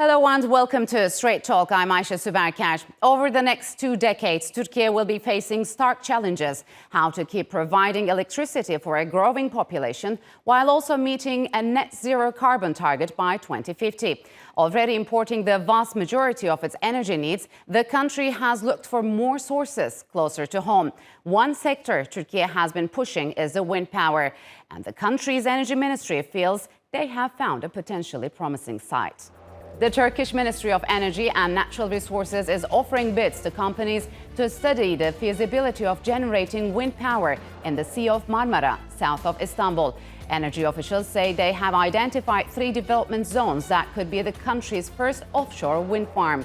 Hello and welcome to Strait Talk. I'm Ayşe Süberker. Over the next 2 decades, Turkey will be facing stark challenges: how to keep providing electricity for a growing population while also meeting a net zero carbon target by 2050. Already importing the vast majority of its energy needs, the country has looked for more sources closer to home. One sector Turkey has been pushing is the wind power, and the country's energy ministry feels they have found a potentially promising site. The Turkish Ministry of Energy and Natural Resources is offering bids to companies to study the feasibility of generating wind power in the Sea of Marmara, south of Istanbul. Energy officials say they have identified 3 development zones that could be the country's first offshore wind farm.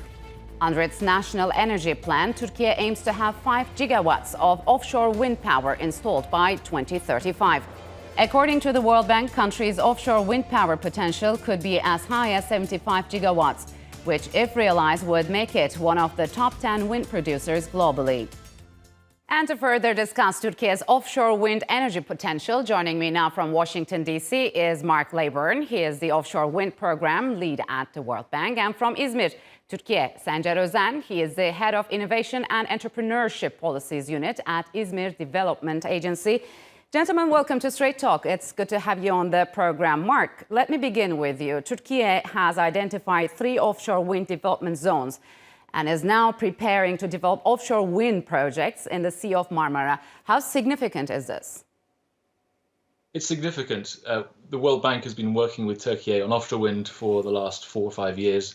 Under its national energy plan, Turkey aims to have 5 gigawatts of offshore wind power installed by 2035. According to the World Bank, country's offshore wind power potential could be as high as 75 gigawatts, which, if realized, would make it one of the top 10 wind producers globally. And to further discuss Turkey's offshore wind energy potential, joining me now from Washington, D.C. is Mark Layburn. He is the offshore wind program lead at the World Bank. And from İzmir, Turkey, Sencer Özen. He is the head of Innovation and Entrepreneurship Policies Unit at İzmir Development Agency. Gentlemen, welcome to Strait Talk. It's good to have you on the program. Mark, let me begin with you. Turkey has identified 3 offshore wind development zones and is now preparing to develop offshore wind projects in the Sea of Marmara. How significant is this? It's significant. The World Bank has been working with Turkey on offshore wind for the last 4 or 5 years.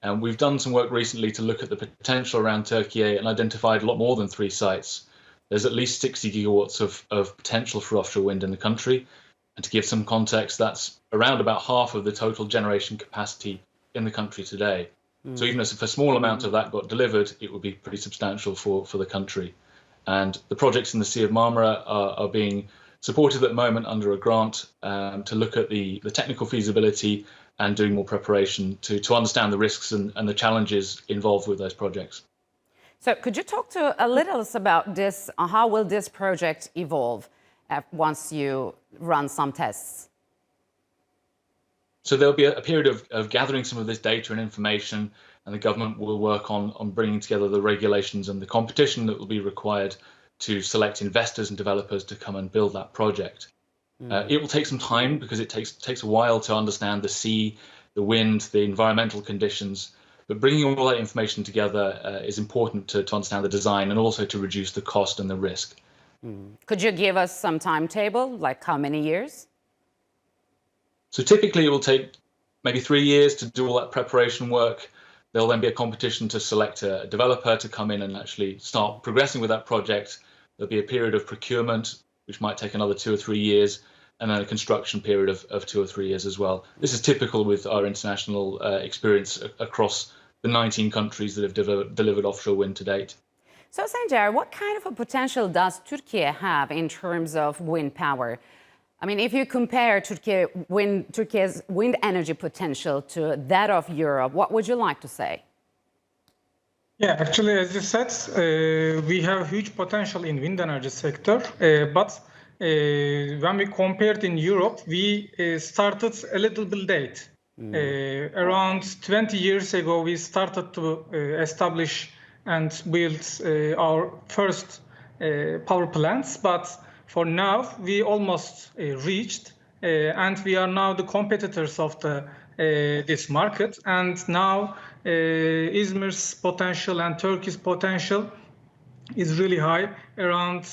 And we've done some work recently to look at the potential around Turkey and identified a lot more than 3 sites. There's at least 60 gigawatts of potential for offshore wind in the country. And to give some context, that's around about half of the total generation capacity in the country today. So even if a small amount of that got delivered, it would be pretty substantial for the country. And the projects in the Sea of Marmara are being supported at the moment under a grant to look at the technical feasibility and doing more preparation to understand the risks and the challenges involved with those projects. So could you talk to a little about this? How will this project evolve once you run some tests? So there'll be a period of gathering some of this data and information, and the government will work on bringing together the regulations and the competition that will be required to select investors and developers to come and build that project. It will take some time because it takes a while to understand the sea, the wind, the environmental conditions. But bringing all that information together is important to understand the design and also to reduce the cost and the risk. Could you give us some timetable, like how many years? So typically it will take maybe 3 years to do all that preparation work. There'll then be a competition to select a developer to come in and actually start progressing with that project. There'll be a period of procurement, which might take another 2 or 3 years, and then a construction period of 2 or 3 years as well. This is typical with our international experience across the 19 countries that have delivered offshore wind to date. So, Sencer, what kind of a potential does Turkey have in terms of wind power? I mean, if you compare Turkey's wind energy potential to that of Europe, what would you like to say? Yeah, actually, as you said, we have huge potential in wind energy sector, but when we compared in Europe, we started a little bit late. Around 20 years ago, we started to establish and build our first power plants. But for now, we almost reached, and we are now the competitors of this market. And now İzmir's potential and Turkey's potential is really high. Around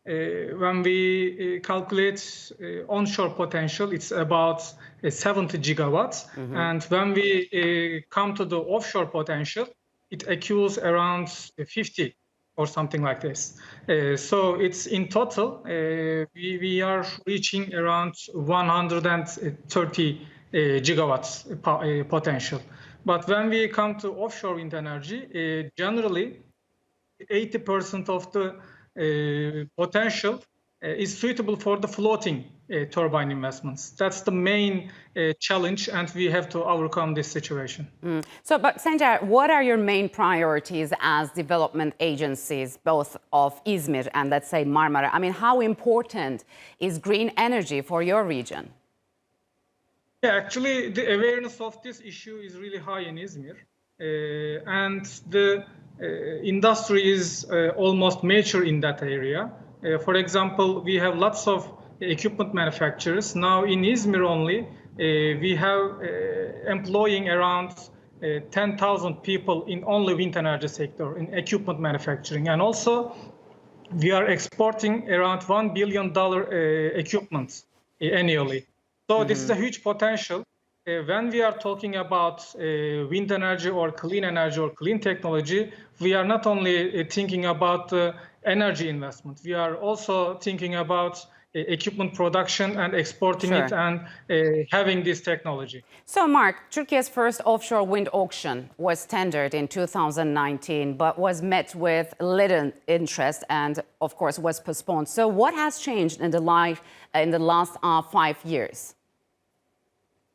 when we calculate onshore potential, it's about 70 gigawatts. And when we come to the offshore potential, it accrues around 50 or something like this. So it's in total, we are reaching around 130 gigawatts potential. But when we come to offshore wind energy, generally 80% of the potential is suitable for the floating turbine investments. That's the main challenge, and we have to overcome this situation. So, but Sencer, what are your main priorities as development agencies, both of İzmir and, let's say, Marmara? I mean, how important is green energy for your region? Yeah, actually, the awareness of this issue is really high in Izmir, and the industry is almost mature in that area. For example, we have lots of equipment manufacturers. Now in Izmir only, we have employing around 10,000 people in only wind energy sector in equipment manufacturing. And also we are exporting around $1 billion equipment annually. So this is a huge potential. When we are talking about wind energy or clean technology, we are not only thinking about energy investment. We are also thinking about equipment production and exporting it and having this technology. So, Mark, Turkey's first offshore wind auction was tendered in 2019, but was met with little interest and, of course, was postponed. So what has changed in the last 5 years?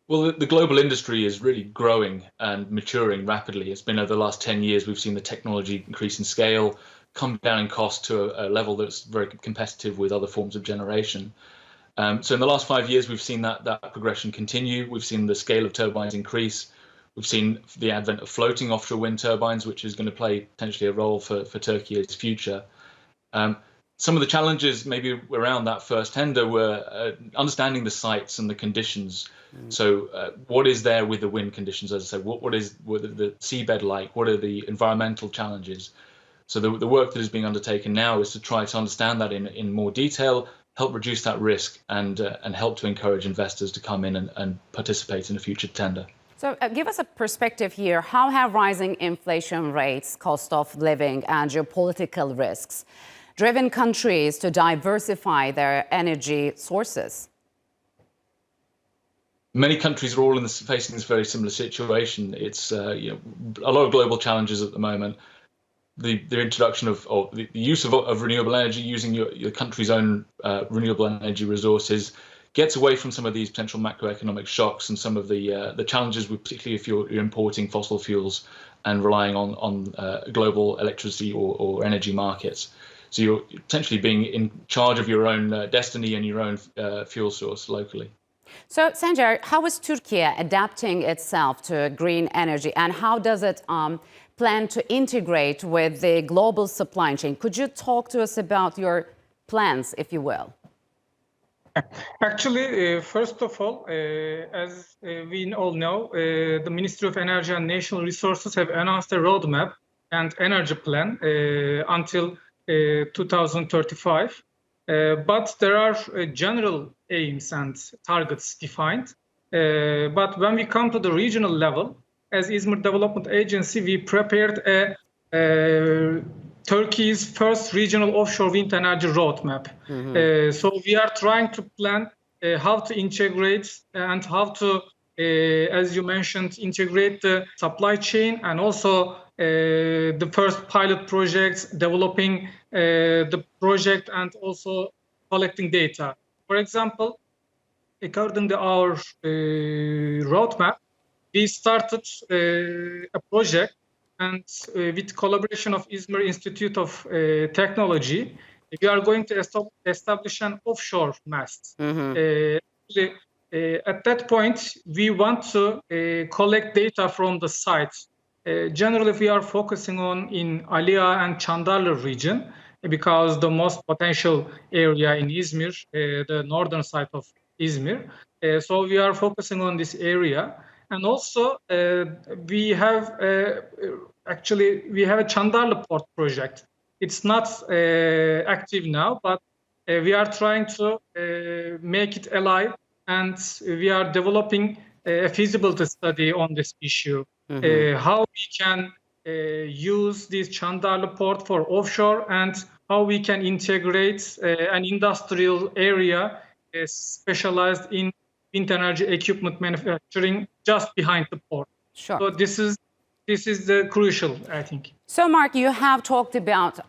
Well, the global industry is really growing and maturing rapidly. It's been over the last 10 years, we've seen the technology increase in scale, come down in cost to a level that's very competitive with other forms of generation. So in the last 5 years, we've seen that progression continue. We've seen the scale of turbines increase. We've seen the advent of floating offshore wind turbines, which is going to play potentially a role for Turkey's future. Some of the challenges maybe around that first tender were understanding the sites and the conditions. So what is there with the wind conditions, as I said, what is the seabed like? What are the environmental challenges? So the work that is being undertaken now is to try to understand that in more detail, help reduce that risk and help to encourage investors to come in and participate in a future tender. So give us a perspective here. How have rising inflation rates, cost of living and geopolitical risks driven countries to diversify their energy sources? Many countries are all facing this very similar situation. It's a lot of global challenges at the moment. The introduction of the use of renewable energy, using your country's own renewable energy resources, gets away from some of these potential macroeconomic shocks and some of the challenges, particularly if you're importing fossil fuels and relying on global electricity or energy markets. So you're potentially being in charge of your own destiny and your own fuel source locally. So, Sencer, how is Turkey adapting itself to green energy, and how does it plan to integrate with the global supply chain? Could you talk to us about your plans, if you will? Actually, first of all, as we all know, the Ministry of Energy and National Resources have announced a roadmap and energy plan until 2035. But there are general aims and targets defined. But when we come to the regional level, as Izmir Development Agency, we prepared Turkey's first regional offshore wind energy roadmap. So we are trying to plan how to integrate and how to, as you mentioned, integrate the supply chain and also the first pilot projects, developing the project and also collecting data. For example, according to our roadmap, we started a project and with collaboration of İzmir Institute of Technology, we are going to establish an offshore mast. At that point, we want to collect data from the sites. Generally, we are focusing on in Aliya and Çandarlı region because the most potential area in İzmir, the northern side of İzmir. So we are focusing on this area. And also, we have a Çandarlı port project. It's not active now, but we are trying to make it alive, and we are developing a feasibility study on this issue. How we can use this Çandarlı port for offshore and how we can integrate an industrial area specialized in wind energy equipment manufacturing just behind the port. Sure. So this is the crucial, I think. So, Mark, you have talked about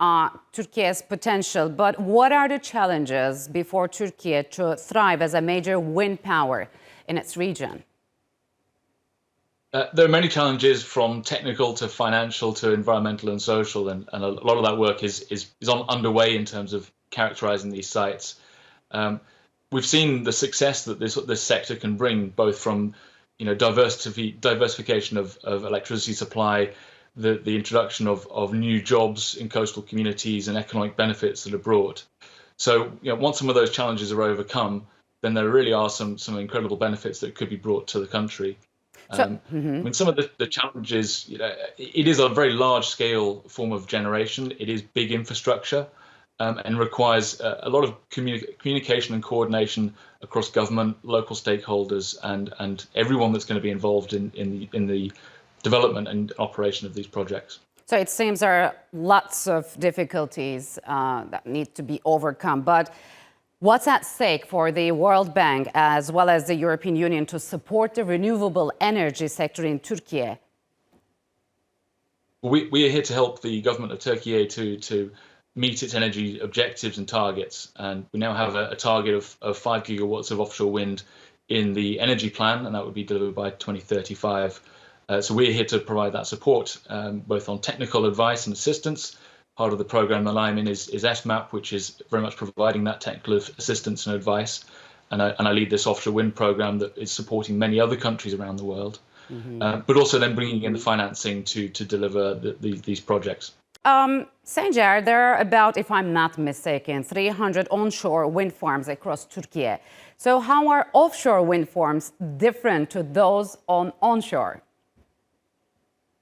Turkey's potential, but what are the challenges before Turkey to thrive as a major wind power in its region? There are many challenges, from technical to financial to environmental and social, and a lot of that work is underway in terms of characterizing these sites. we've seen the success that this sector can bring, both from diversification of electricity supply, the introduction of new jobs in coastal communities and economic benefits that are brought. So once some of those challenges are overcome, then there really are some incredible benefits that could be brought to the country. I mean, some of the challenges, it is a very large-scale form of generation. It is big infrastructure, and requires a lot of communication and coordination across government, local stakeholders, and everyone that's going to be involved in the development and operation of these projects. So it seems there are lots of difficulties that need to be overcome. But what's at stake for the World Bank as well as the European Union to support the renewable energy sector in Turkey? We are here to help the government of Turkey to meet its energy objectives and targets. And we now have a target of 5 gigawatts of offshore wind in the energy plan, and that would be delivered by 2035. So we're here to provide that support, both on technical advice and assistance. Part of the program that I'm in is SMAP, which is very much providing that technical assistance and advice. And I lead this offshore wind program that is supporting many other countries around the world, but also then bringing in the financing to deliver these projects. Sencer, there are about, if I'm not mistaken, 300 onshore wind farms across Turkey. So how are offshore wind farms different to those on onshore?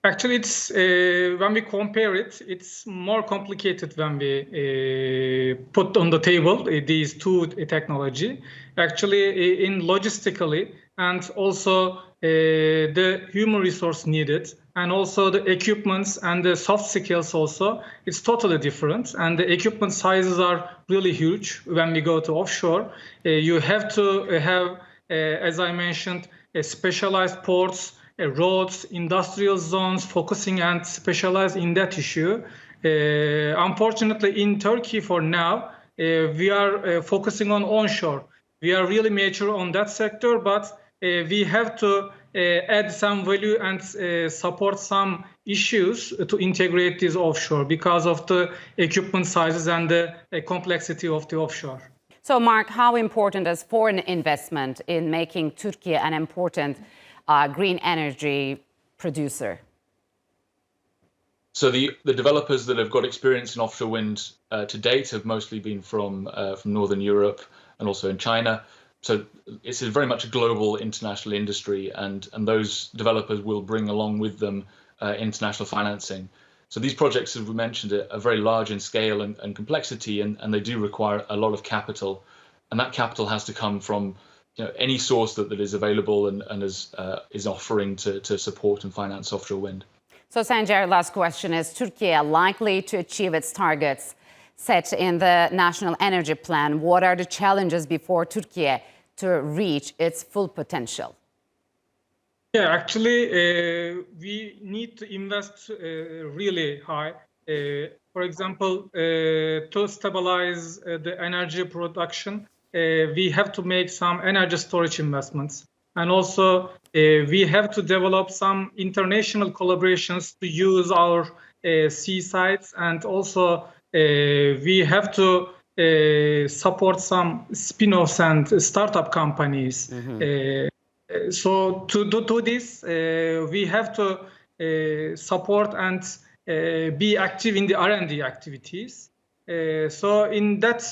Actually, it's when we compare it, it's more complicated when we put on the table these two technology. Actually, in logistically and also the human resource needed, and also the equipments and the soft skills also, it's totally different. And the equipment sizes are really huge when we go to offshore. You have to have, as I mentioned, specialized ports, roads, industrial zones, focusing and specialized in that issue. Unfortunately, in Turkey for now, we are focusing on onshore. We are really mature on that sector, but we have to add some value and support some issues to integrate this offshore because of the equipment sizes and the complexity of the offshore. So, Mark, how important is foreign investment in making Turkey an important green energy producer? So the developers that have got experience in offshore wind to date have mostly been from Northern Europe and also in China. So it's very much a global international industry, and those developers will bring along with them international financing. So these projects, as we mentioned, are very large in scale and complexity, and they do require a lot of capital. And that capital has to come from any source that is available and is offering to support and finance offshore wind. So, Sencer, last question. Is Turkey likely to achieve its targets set in the National Energy Plan? What are the challenges before Turkey to reach its full potential? Yeah, actually, we need to invest really high. For example, to stabilize the energy production, we have to make some energy storage investments. And also, we have to develop some international collaborations to use our seasides. And also, we have to support some spin-offs and startup companies. So to do this, we have to support and be active in the R&D activities. So in that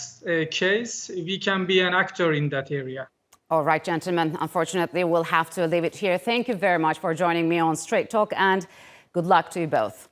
case, we can be an actor in that area. All right, gentlemen, unfortunately, we'll have to leave it here. Thank you very much for joining me on Strait Talk, and good luck to you both.